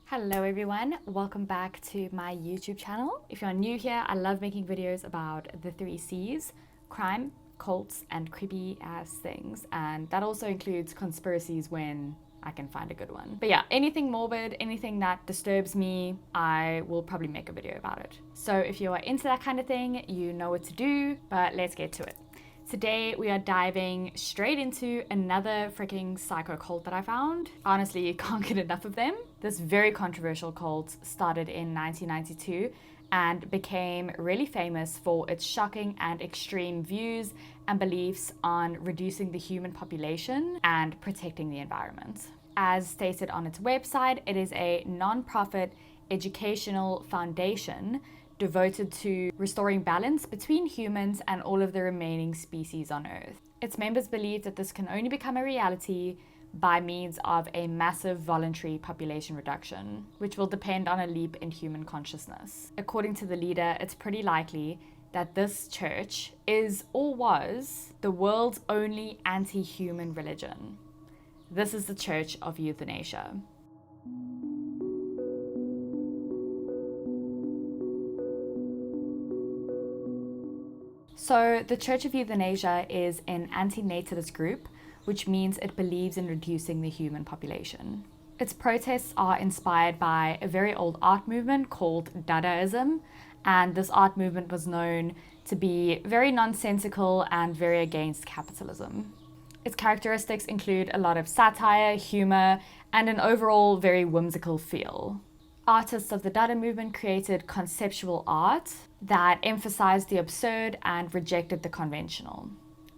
Hello everyone, welcome back to my YouTube channel. If you're new here, I love making videos about the 3 C's: crime, cults, and creepy ass things. And that also includes conspiracies when I can find a good one. But yeah, anything morbid, anything that disturbs me, I will probably make a video about it. So if you are into that kind of thing, you know what to do, but let's get to it. Today we are diving straight into another freaking psycho cult that I found. Honestly, you can't get enough of them. This very controversial cult started in 1992 and became really famous for its shocking and extreme views and beliefs on reducing the human population and protecting the environment. As stated on its website, it is a non-profit educational foundation devoted to restoring balance between humans and all of the remaining species on Earth. Its members believe that this can only become a reality by means of a massive voluntary population reduction, which will depend on a leap in human consciousness. According to the leader, it's pretty likely that this church is or was the world's only anti-human religion. This is the Church of Euthanasia. So, the Church of Euthanasia is an anti-natalist group, which means it believes in reducing the human population. Its protests are inspired by a very old art movement called Dadaism, and this art movement was known to be very nonsensical and very against capitalism. Its characteristics include a lot of satire, humor, and an overall very whimsical feel. Artists of the Dada movement created conceptual art that emphasized the absurd and rejected the conventional.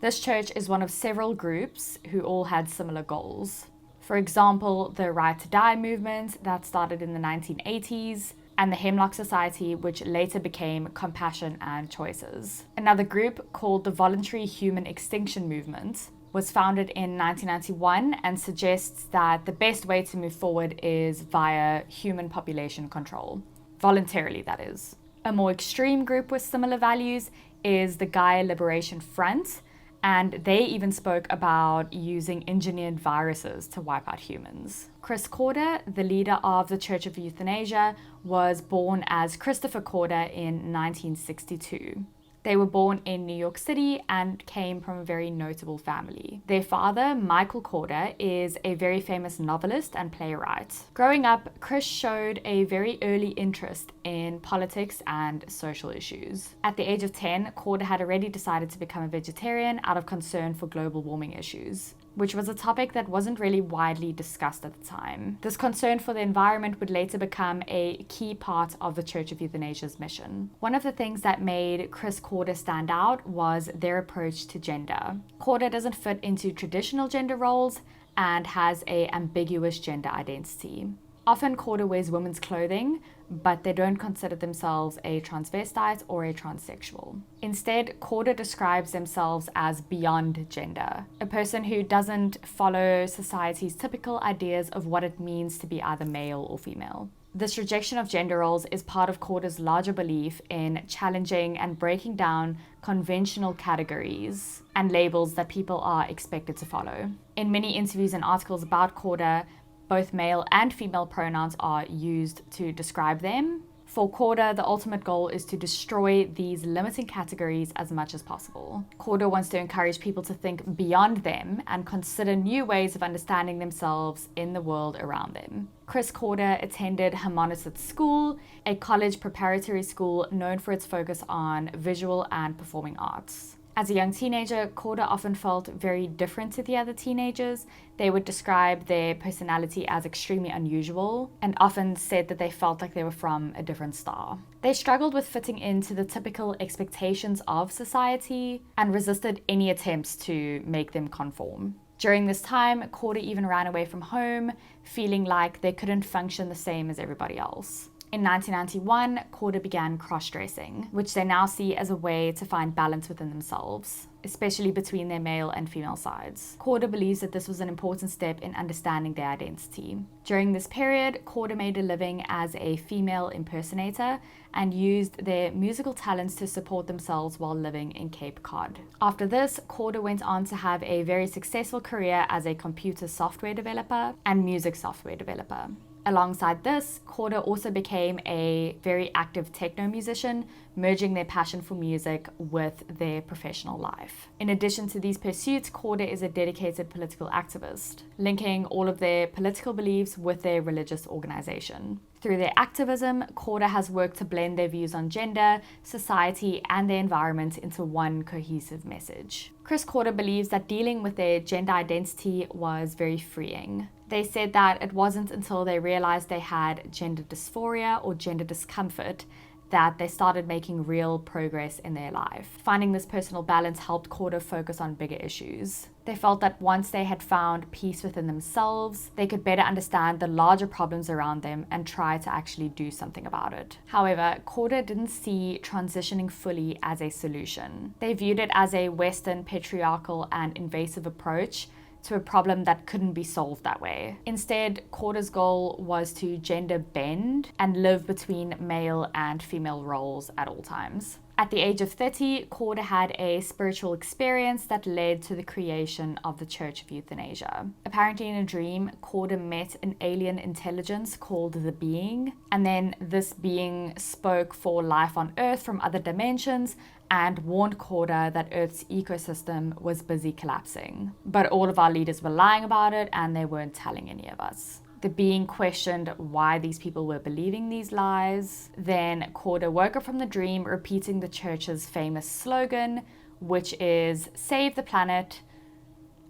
This church is one of several groups who all had similar goals. For example, the Right to Die movement that started in the 1980s, and the Hemlock Society, which later became Compassion and Choices. Another group called the Voluntary Human Extinction Movement was founded in 1991 and suggests that the best way to move forward is via human population control. Voluntarily, that is. A more extreme group with similar values is the Gaia Liberation Front, and they even spoke about using engineered viruses to wipe out humans. Corda, the leader of the Church of Euthanasia, was born as Christopher Corda in 1962. They were born in New York City and came from a very notable family. Their father, Michael Corda, is a very famous novelist and playwright. Growing up, Chris showed a very early interest in politics and social issues. At the age of 10, Corda had already decided to become a vegetarian out of concern for global warming issues, which was a topic that wasn't really widely discussed at the time. This concern for the environment would later become a key part of the Church of Euthanasia's mission. One of the things that made Chris Corda stand out was their approach to gender. Corda doesn't fit into traditional gender roles and has an ambiguous gender identity. Often Corda wears women's clothing, but they don't consider themselves a transvestite or a transsexual. Instead, Corda describes themselves as beyond gender, a person who doesn't follow society's typical ideas of what it means to be either male or female. This rejection of gender roles is part of Corda's larger belief in challenging and breaking down conventional categories and labels that people are expected to follow. In many interviews and articles about Corda, both male and female pronouns are used to describe them. For Corda, the ultimate goal is to destroy these limiting categories as much as possible. Corda wants to encourage people to think beyond them and consider new ways of understanding themselves in the world around them. Chris Corda attended Hermonisset School, a college preparatory school known for its focus on visual and performing arts. As a young teenager, Corda often felt very different to the other teenagers. They would describe their personality as extremely unusual and often said that they felt like they were from a different star. They struggled with fitting into the typical expectations of society and resisted any attempts to make them conform. During this time, Corda even ran away from home, feeling like they couldn't function the same as everybody else. In 1991, Corda began cross-dressing, which they now see as a way to find balance within themselves, especially between their male and female sides. Corda believes that this was an important step in understanding their identity. During this period, Corda made a living as a female impersonator and used their musical talents to support themselves while living in Cape Cod. After this, Corda went on to have a very successful career as a computer software developer and music software developer. Alongside this, Corda also became a very active techno musician, merging their passion for music with their professional life. In addition to these pursuits, Corda is a dedicated political activist, linking all of their political beliefs with their religious organization. Through their activism, Corda has worked to blend their views on gender, society, and the environment into one cohesive message. Chris Corda believes that dealing with their gender identity was very freeing. They said that it wasn't until they realized they had gender dysphoria or gender discomfort that they started making real progress in their life. Finding this personal balance helped Corda focus on bigger issues. They felt that once they had found peace within themselves, they could better understand the larger problems around them and try to actually do something about it. However, Corda didn't see transitioning fully as a solution. They viewed it as a Western, patriarchal, and invasive approach to a problem that couldn't be solved that way. Instead, Corda's goal was to gender bend and live between male and female roles at all times. At the age of 30, Corda had a spiritual experience that led to the creation of the Church of Euthanasia. Apparently in a dream, Corda met an alien intelligence called the Being, and then this being spoke for life on Earth from other dimensions and warned Corda that Earth's ecosystem was busy collapsing. But all of our leaders were lying about it and they weren't telling any of us. The being questioned why these people were believing these lies. Then Corda woke up from the dream repeating the church's famous slogan, which is "Save the planet."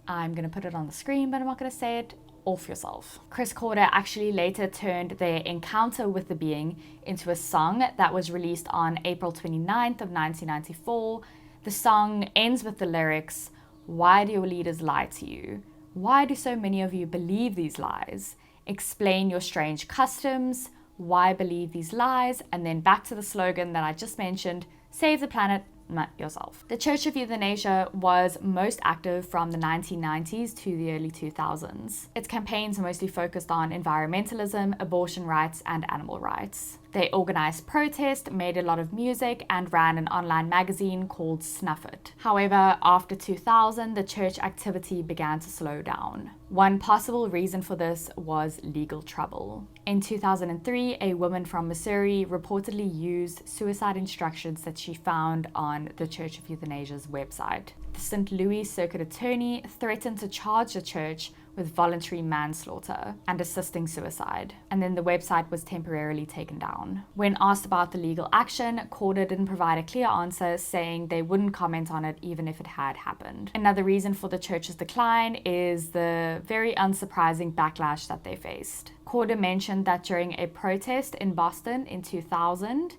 I'm going to put it on the screen, but I'm not going to say it. Off yourself. Chris Corda actually later turned their encounter with the being into a song that was released on April 29th of 1994. The song ends with the lyrics, "Why do your leaders lie to you? Why do so many of you believe these lies? Explain your strange customs. Why believe these lies?" And then back to the slogan that I just mentioned, "Save the planet, not yourself." The Church of Euthanasia was most active from the 1990s to the early 2000s. Its campaigns mostly focused on environmentalism, abortion rights, and animal rights. They organized protests, made a lot of music, and ran an online magazine called Snuff It. However, after 2000, the church activity began to slow down. One possible reason for this was legal trouble. In 2003, a woman from Missouri reportedly used suicide instructions that she found on the Church of Euthanasia's website. The St. Louis Circuit Attorney threatened to charge the church with voluntary manslaughter and assisting suicide, and then the website was temporarily taken down. When asked about the legal action, Corda didn't provide a clear answer, saying they wouldn't comment on it even if it had happened. Another reason for the church's decline is the very unsurprising backlash that they faced. Corda mentioned that during a protest in Boston in 2000,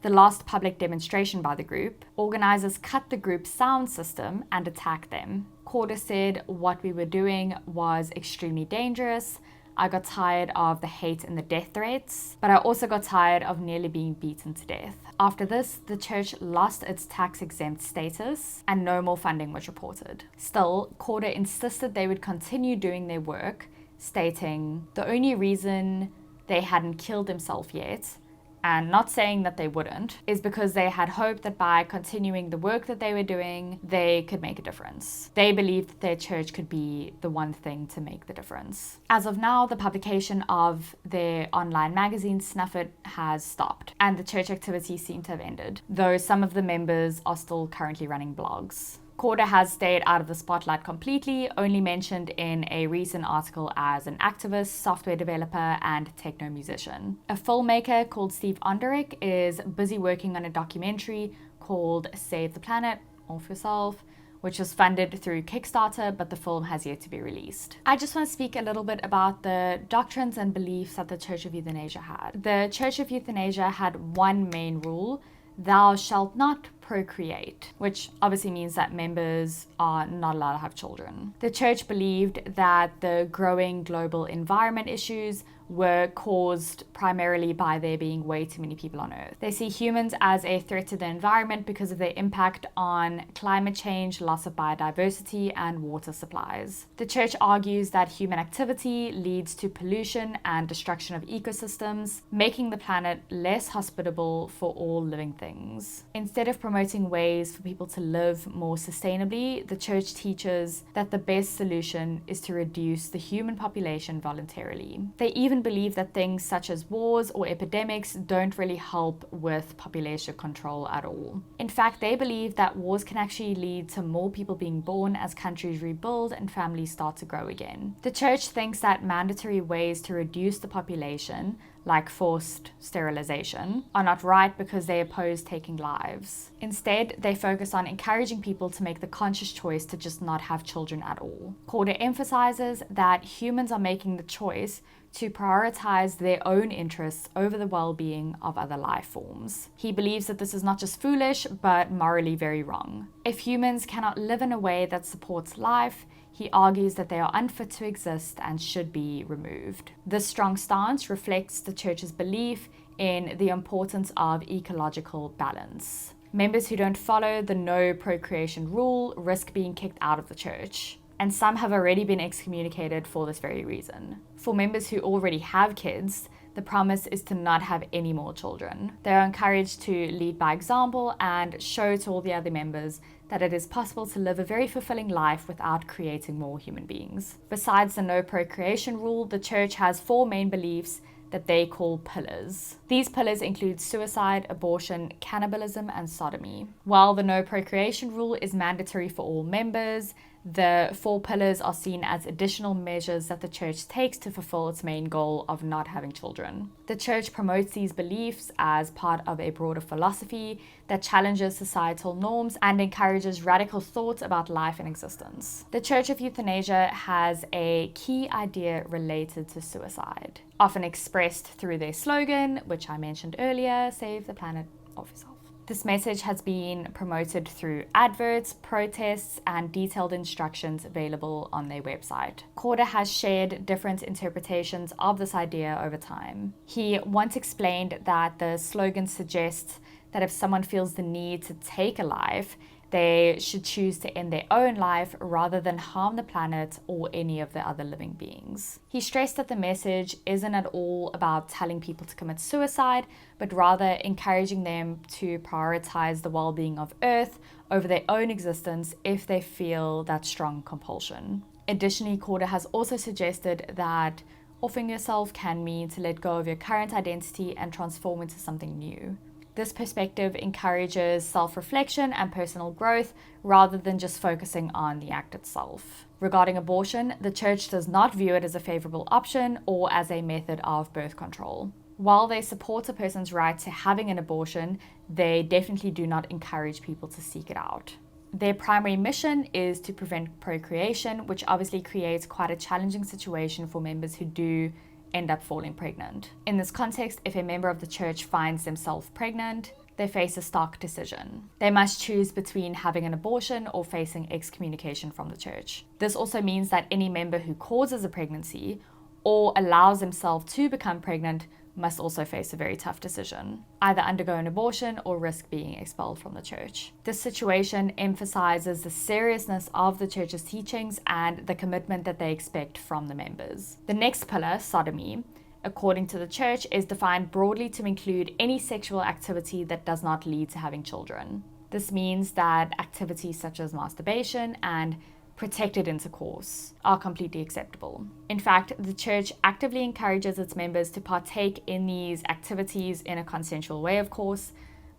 the last public demonstration by the group, organizers cut the group's sound system and attacked them. Corda said, "What we were doing was extremely dangerous. I got tired of the hate and the death threats, but I also got tired of nearly being beaten to death." After this, the church lost its tax-exempt status and no more funding was reported. Still, Corda insisted they would continue doing their work, stating the only reason they hadn't killed themselves yet, and not saying that they wouldn't, is because they had hoped that by continuing the work that they were doing, they could make a difference. They believed that their church could be the one thing to make the difference. As of now, the publication of their online magazine, Snuff It, has stopped, and the church activity seemed to have ended, though some of the members are still currently running blogs. Corda has stayed out of the spotlight completely, only mentioned in a recent article as an activist, software developer, and techno musician. A filmmaker called Steve Onderich is busy working on a documentary called Save the Planet, Off Yourself, which was funded through Kickstarter, but the film has yet to be released. I just want to speak a little bit about the doctrines and beliefs that the Church of Euthanasia had. The Church of Euthanasia had one main rule: "Thou shalt not procreate," which obviously means that members are not allowed to have children. The church believed that the growing global environment issues were caused primarily by there being way too many people on Earth. They see humans as a threat to the environment because of their impact on climate change, loss of biodiversity, and water supplies. The church argues that human activity leads to pollution and destruction of ecosystems, making the planet less hospitable for all living things. Instead of promoting ways for people to live more sustainably, the church teaches that the best solution is to reduce the human population voluntarily. They even even believe that things such as wars or epidemics don't really help with population control at all. In fact, they believe that wars can actually lead to more people being born as countries rebuild and families start to grow again. The church thinks that mandatory ways to reduce the population, like forced sterilization, are not right because they oppose taking lives. Instead, they focus on encouraging people to make the conscious choice to just not have children at all. Corda emphasizes that humans are making the choice to prioritize their own interests over the well-being of other life forms. He believes that this is not just foolish, but morally very wrong. If humans cannot live in a way that supports life, he argues that they are unfit to exist and should be removed. This strong stance reflects the church's belief in the importance of ecological balance. Members who don't follow the no procreation rule risk being kicked out of the church, and some have already been excommunicated for this very reason. For members who already have kids, the promise is to not have any more children. They are encouraged to lead by example and show to all the other members that it is possible to live a very fulfilling life without creating more human beings. Besides the no procreation rule, the church has 4 main beliefs that they call pillars. These pillars include suicide, abortion, cannibalism, and sodomy. While the no procreation rule is mandatory for all members, the 4 pillars are seen as additional measures that the church takes to fulfill its main goal of not having children. The church promotes these beliefs as part of a broader philosophy that challenges societal norms and encourages radical thoughts about life and existence. The Church of Euthanasia has a key idea related to suicide, often expressed through their slogan, which I mentioned earlier, "Save the planet of yourself." This message has been promoted through adverts, protests, and detailed instructions available on their website. Corda has shared different interpretations of this idea over time. He once explained that the slogan suggests that if someone feels the need to take a life, they should choose to end their own life rather than harm the planet or any of the other living beings. He stressed that the message isn't at all about telling people to commit suicide, but rather encouraging them to prioritize the well-being of Earth over their own existence if they feel that strong compulsion. Additionally, Corda has also suggested that offing yourself can mean to let go of your current identity and transform into something new. This perspective encourages self-reflection and personal growth rather than just focusing on the act itself. Regarding abortion, the church does not view it as a favorable option or as a method of birth control. While they support a person's right to having an abortion, they definitely do not encourage people to seek it out. Their primary mission is to prevent procreation, which obviously creates quite a challenging situation for members who do end up falling pregnant. In this context, if a member of the church finds themselves pregnant, they face a stark decision. They must choose between having an abortion or facing excommunication from the church. This also means that any member who causes a pregnancy or allows themselves to become pregnant must also face a very tough decision, either undergo an abortion or risk being expelled from the church. This situation emphasizes the seriousness of the church's teachings and the commitment that they expect from the members. The next pillar, sodomy, according to the church, is defined broadly to include any sexual activity that does not lead to having children. This means that activities such as masturbation and protected intercourse are completely acceptable. In fact, the church actively encourages its members to partake in these activities in a consensual way, of course,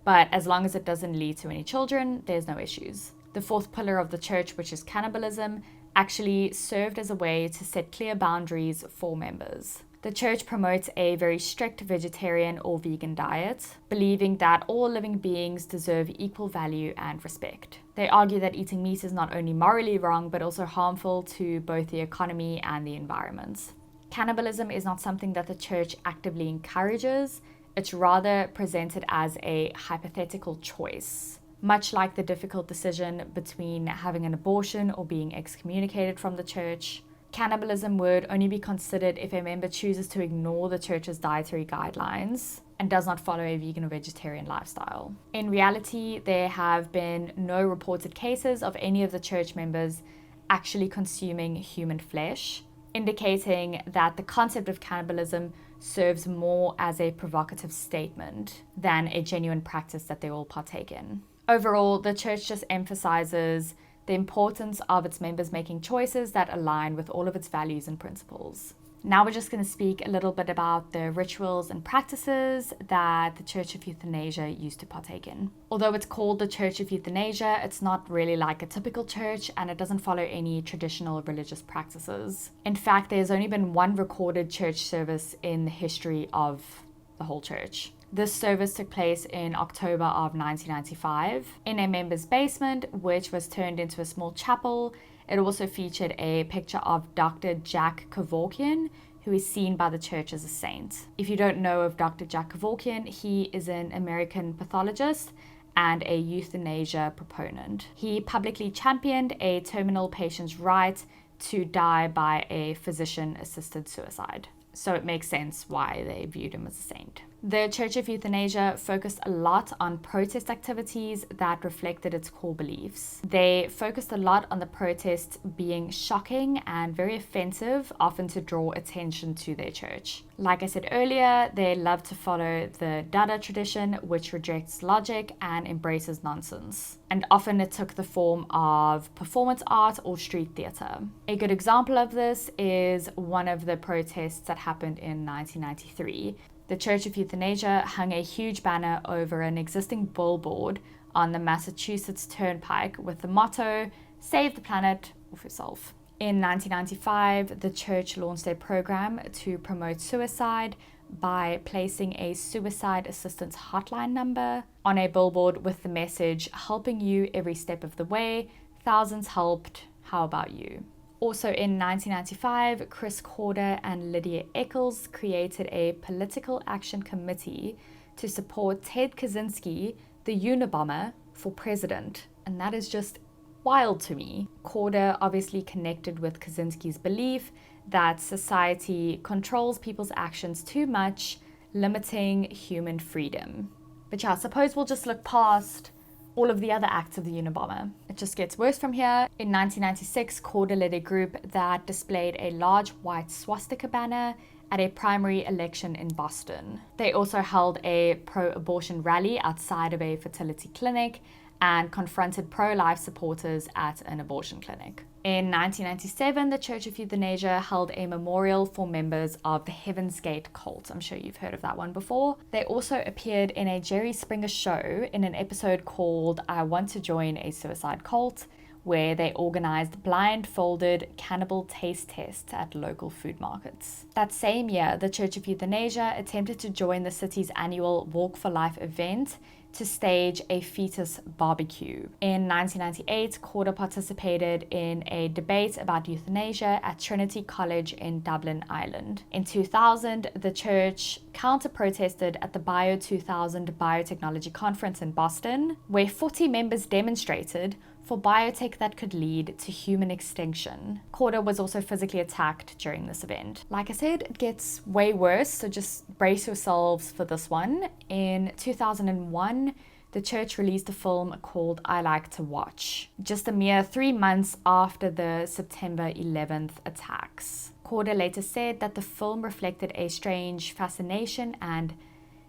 but as long as it doesn't lead to any children, there's no issues. The 4th pillar of the church, which is cannibalism, actually served as a way to set clear boundaries for members. The church promotes a very strict vegetarian or vegan diet, believing that all living beings deserve equal value and respect. They argue that eating meat is not only morally wrong, but also harmful to both the economy and the environment. Cannibalism is not something that the church actively encourages. It's rather presented as a hypothetical choice, much like the difficult decision between having an abortion or being excommunicated from the church. Cannibalism would only be considered if a member chooses to ignore the church's dietary guidelines and does not follow a vegan or vegetarian lifestyle. In reality, there have been no reported cases of any of the church members actually consuming human flesh, indicating that the concept of cannibalism serves more as a provocative statement than a genuine practice that they all partake in. Overall, the church just emphasizes the importance of its members making choices that align with all of its values and principles. Now we're just going to speak a little bit about the rituals and practices that the Church of Euthanasia used to partake in. Although it's called the Church of Euthanasia, it's not really like a typical church, and it doesn't follow any traditional religious practices. In fact, there's only been one recorded church service in the history of the whole church. This service took place in October of 1995 in a member's basement, which was turned into a small chapel. It also featured a picture of Dr. Jack Kevorkian, who is seen by the church as a saint. If you don't know of Dr. Jack Kevorkian, he is an American pathologist and a euthanasia proponent. He publicly championed a terminal patient's right to die by a physician-assisted suicide. So it makes sense why they viewed him as a saint. The Church of Euthanasia focused a lot on protest activities that reflected its core beliefs. They focused a lot on the protests being shocking and very offensive, often to draw attention to their church. Like I said earlier, they love to follow the Dada tradition, which rejects logic and embraces nonsense. And often it took the form of performance art or street theatre. A good example of this is one of the protests that happened in 1993. The Church of Euthanasia hung a huge banner over an existing billboard on the Massachusetts Turnpike with the motto, "Save the planet or yourself." In 1995, the church launched a program to promote suicide by placing a suicide assistance hotline number on a billboard with the message, "Helping you every step of the way, thousands helped, how about you?" Also in 1995, Chris Corda and Lydia Eccles created a political action committee to support Ted Kaczynski, the Unabomber, for president. And that is just wild to me. Corda obviously connected with Kaczynski's belief that society controls people's actions too much, limiting human freedom. But yeah, I suppose we'll just look past all of the other acts of the Unabomber. It just gets worse from here. In 1996, Corda led a group that displayed a large white swastika banner at a primary election in Boston. They also held a pro-abortion rally outside of a fertility clinic and confronted pro-life supporters at an abortion clinic. In 1997, the Church of Euthanasia held a memorial for members of the Heaven's Gate cult. I'm sure you've heard of that one before. They also appeared in a Jerry Springer show in an episode called I Want to Join a Suicide Cult, where they organized blindfolded cannibal taste tests at local food markets. That same year, the Church of Euthanasia attempted to join the city's annual Walk for Life event to stage a fetus barbecue. In 1998, Corda participated in a debate about euthanasia at Trinity College in Dublin, Ireland. In 2000, the church counter-protested at the Bio 2000 Biotechnology Conference in Boston, where 40 members demonstrated for biotech that could lead to human extinction. Corda was also physically attacked during this event. Like I said, it gets way worse, so just brace yourselves for this one. In 2001, the church released a film called I Like to Watch, just a mere 3 months after the September 11th attacks. Corda later said that the film reflected a strange fascination and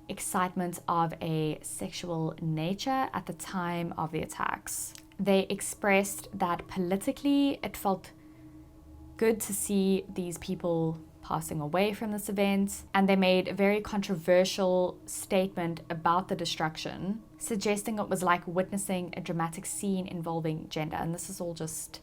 excitement of a sexual nature at the time of the attacks. They expressed that politically it felt good to see these people passing away from this event, and they made a very controversial statement about the destruction, suggesting it was like witnessing a dramatic scene involving gender. And this is all just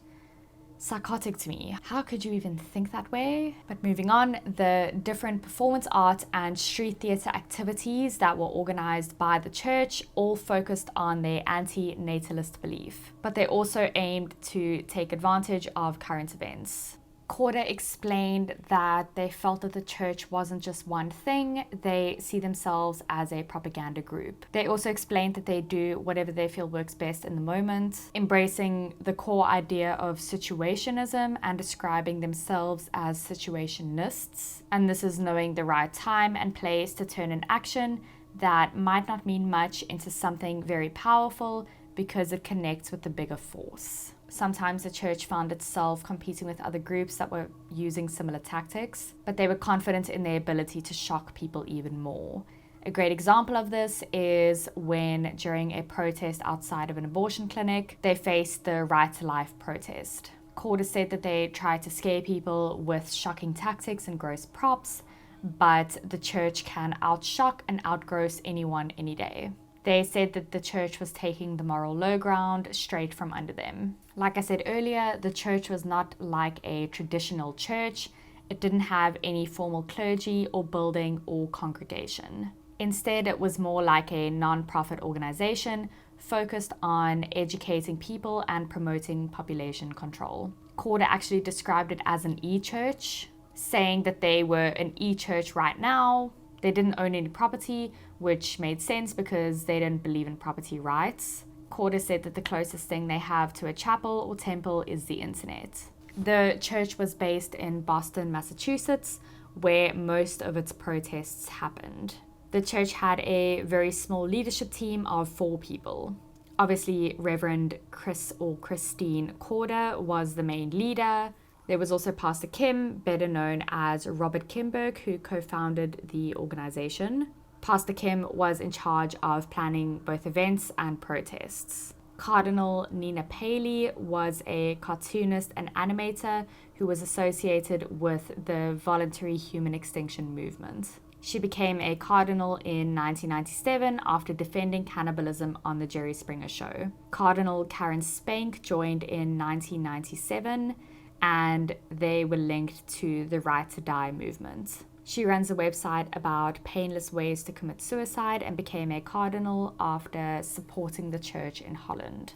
psychotic to me. How could you even think that way? But moving on, the different performance art and street theatre activities that were organized by the church all focused on their anti-natalist belief, but they also aimed to take advantage of current events. Corda explained that they felt that the church wasn't just one thing, they see themselves as a propaganda group. They also explained that they do whatever they feel works best in the moment, embracing the core idea of situationism and describing themselves as situationists. And this is knowing the right time and place to turn an action that might not mean much into something very powerful because it connects with the bigger force. Sometimes the church found itself competing with other groups that were using similar tactics, but they were confident in their ability to shock people even more. A great example of this is when, during a protest outside of an abortion clinic, they faced the Right to Life protest. Corda said that they tried to scare people with shocking tactics and gross props, but the church can outshock and outgross anyone any day. They said that the church was taking the moral low ground straight from under them. Like I said earlier, the church was not like a traditional church. It didn't have any formal clergy or building or congregation. Instead, it was more like a non-profit organization focused on educating people and promoting population control. Corda actually described it as an e-church, saying that they were an e-church right now. They didn't own any property, which made sense because they didn't believe in property rights. Corda said that the closest thing they have to a chapel or temple is the internet. The church was based in Boston, Massachusetts, where most of its protests happened. The church had a very small leadership team of 4 people. Obviously, Reverend Chris or Christine Corda was the main leader. There was also Pastor Kim, better known as Robert Kimberg, who co-founded the organization. Pastor Kim was in charge of planning both events and protests. Cardinal Nina Paley was a cartoonist and animator who was associated with the voluntary human extinction movement. She became a cardinal in 1997 after defending cannibalism on the Jerry Springer Show. Cardinal Karen Spank joined in 1997, and they were linked to the Right to Die movement. She runs a website about painless ways to commit suicide and became a cardinal after supporting the church in Holland.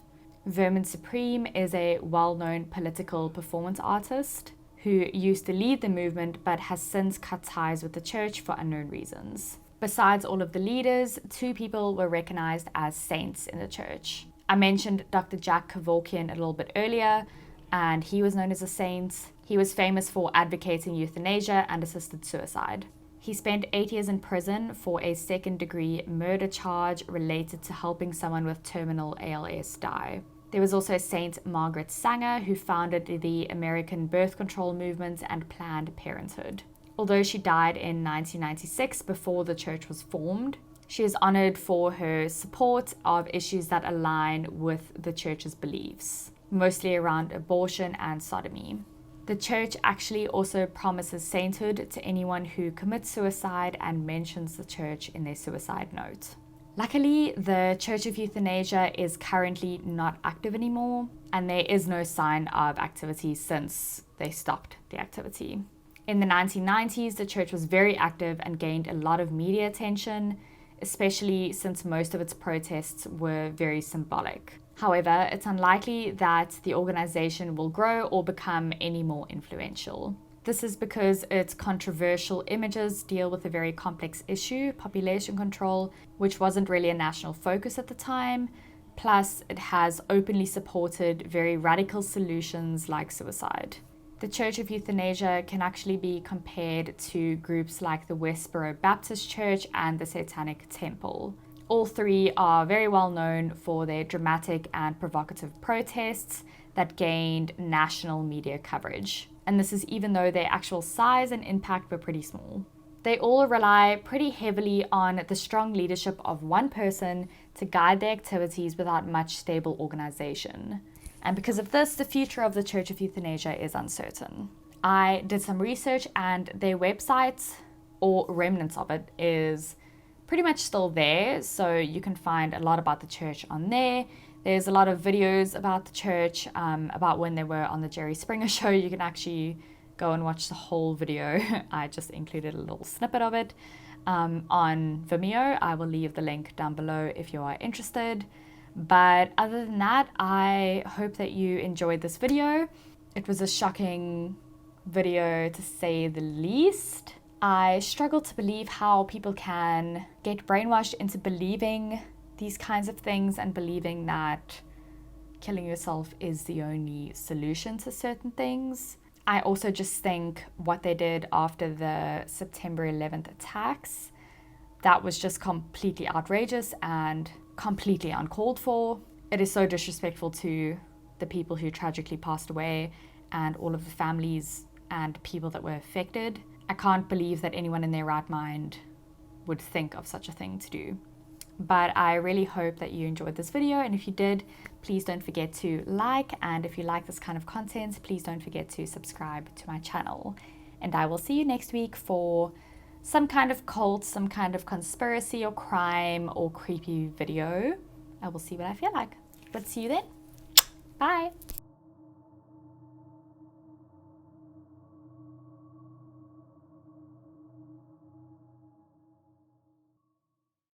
Vermin Supreme is a well-known political performance artist who used to lead the movement but has since cut ties with the church for unknown reasons. Besides all of the leaders, 2 people were recognized as saints in the church. I mentioned Dr. Jack Kevorkian a little bit earlier, and he was known as a saint. He was famous for advocating euthanasia and assisted suicide. He spent 8 years in prison for a second-degree murder charge related to helping someone with terminal ALS die. There was also Saint Margaret Sanger, who founded the American birth control movement and Planned Parenthood. Although she died in 1996 before the church was formed, she is honored for her support of issues that align with the church's beliefs, mostly around abortion and sodomy. The church actually also promises sainthood to anyone who commits suicide and mentions the church in their suicide note. Luckily, the Church of Euthanasia is currently not active anymore, and there is no sign of activity since they stopped the activity. In the 1990s, the church was very active and gained a lot of media attention, especially since most of its protests were very symbolic. However, it's unlikely that the organization will grow or become any more influential. This is because its controversial images deal with a very complex issue, population control, which wasn't really a national focus at the time. Plus, it has openly supported very radical solutions like suicide. The Church of Euthanasia can actually be compared to groups like the Westboro Baptist Church and the Satanic Temple. All 3 are very well known for their dramatic and provocative protests that gained national media coverage. And this is even though their actual size and impact were pretty small. They all rely pretty heavily on the strong leadership of one person to guide their activities without much stable organization. And because of this, the future of the Church of Euthanasia is uncertain. I did some research, and their website, or remnants of it, is pretty much still there, so you can find a lot about the church on there. There's a lot of videos about the church, about when they were on the Jerry Springer Show. You can actually go and watch the whole video. I just included a little snippet of it on Vimeo. I will leave the link down below if you are interested. But other than that, I hope that you enjoyed this video. It was a shocking video to say the least. I struggle to believe how people can get brainwashed into believing these kinds of things and believing that killing yourself is the only solution to certain things. I also just think what they did after the September 11th attacks, that was just completely outrageous and completely uncalled for. It is so disrespectful to the people who tragically passed away and all of the families and people that were affected. I can't believe that anyone in their right mind would think of such a thing to do. But I really hope that you enjoyed this video, and if you did, please don't forget to like, and if you like this kind of content, please don't forget to subscribe to my channel. And I will see you next week for some kind of cult, some kind of conspiracy or crime or creepy video. I will see what I feel like. But see you then. Bye.